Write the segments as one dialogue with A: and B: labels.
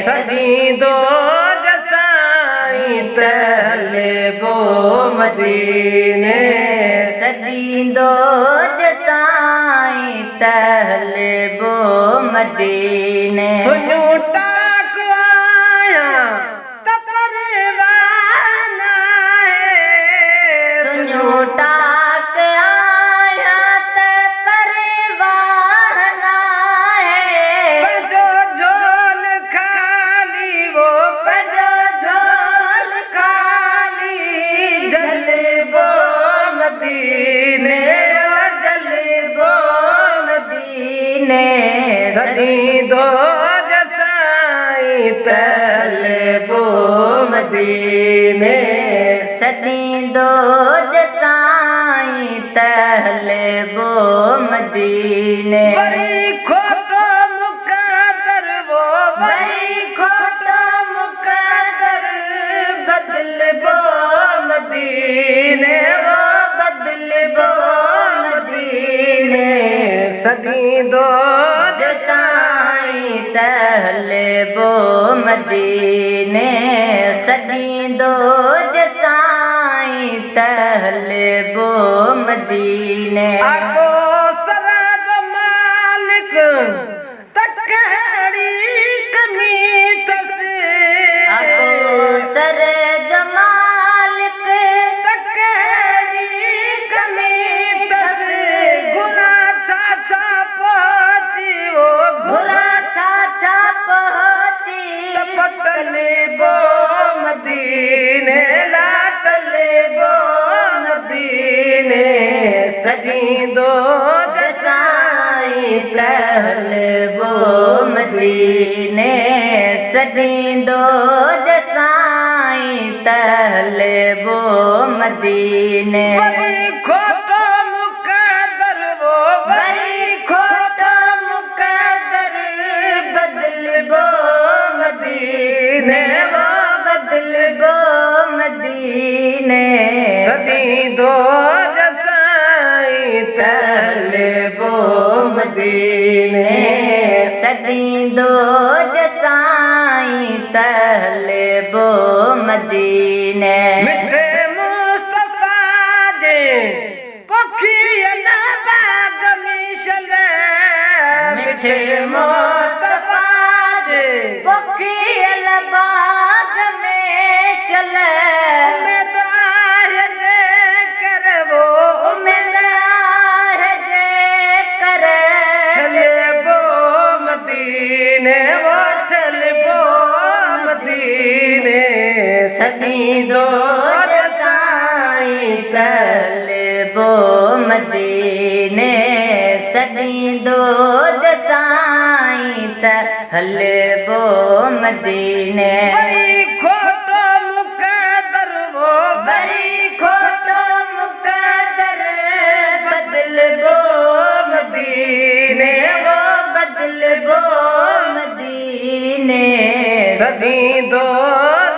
A: सजीदो जसाई तहले बो मदीने
B: सजीदो जसाई तहले बो मदीने
A: सुनो टाक आया त परवाना है
B: सुनो टाक आया त परवाना है
A: जो झोल खाली वो
B: जो झोल खाली
A: जलबो मदीने
B: जलबो मदीने
A: सजीदो जसाई तहले बो मदीने
B: सजीदो जसाई तहले बो मदीने
A: बड़ी खोटो मुकद्दर वो
B: बड़ी खोटो मुकद्दर बदल बो
A: मदीने
B: वो बदल बो मदीने
A: सजीदो
B: जसाई तहले बो मदीने सजीदो जसाई तहले बो मदीने
A: आको सराज मालिक तकहरी कमी तसे
B: आको सर जमालिक
A: तकहरी कमी तसे गुना चाचा पहुंची वो
B: घुरा छाछा पहुंची
A: पटले बो मदीने लाटले बो मदीने सजीदो
B: जसाई तहले बो मदीने सजीदो जसाई तहले बो मदीने
A: बड़ी खोटो मुकद्दर वो
B: बड़ी खोटो मुकद्दर बदल बो
A: मदीने
B: वो बदल बो मदीने
A: सजीदो जसाई तहले बो मदीने
B: सजीदो जसाई तहले बो मदीने
A: मिठे मुस्तफा जे पखियल बाग मिशले
B: मिठे मुस्तफा
A: जे
B: पखियल बाग में चले
A: उम्मीद आहे जे करबो
B: उम्मीद है जे करे
A: चले बो मदीने वो चले बो मदीने
B: सजीदो जसाई तहले बो मदीने सजीदो जसाई तहले बो मदीने
A: बड़ी खोटो मुकद्दर वो
B: बड़ी खोटो मुकद्दर बदल बो
A: मदीने
B: वो बदल बो मदीने
A: सजीदो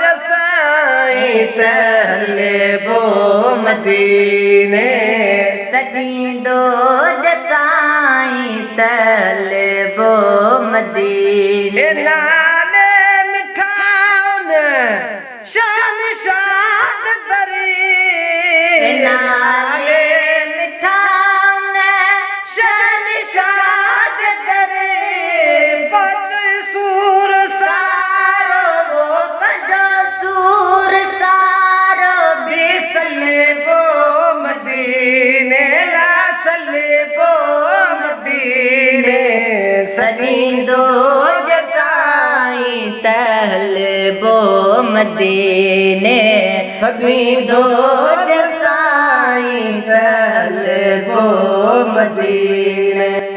A: जसाई तहले बो मदीने
B: सजीदो जसाई तहले बो मदीने
A: नाले मिठाउन शान शाद तरी
B: नाले मिठाउन शान शाद करे
A: बच सूर
B: सारो वो बजो सूर सारो
A: सले बो मदीने ला सले बो मदीने
B: सजीदो जसाई तहले बो मदीने
A: सजीदो
B: जसाई तहले
A: बो मदीने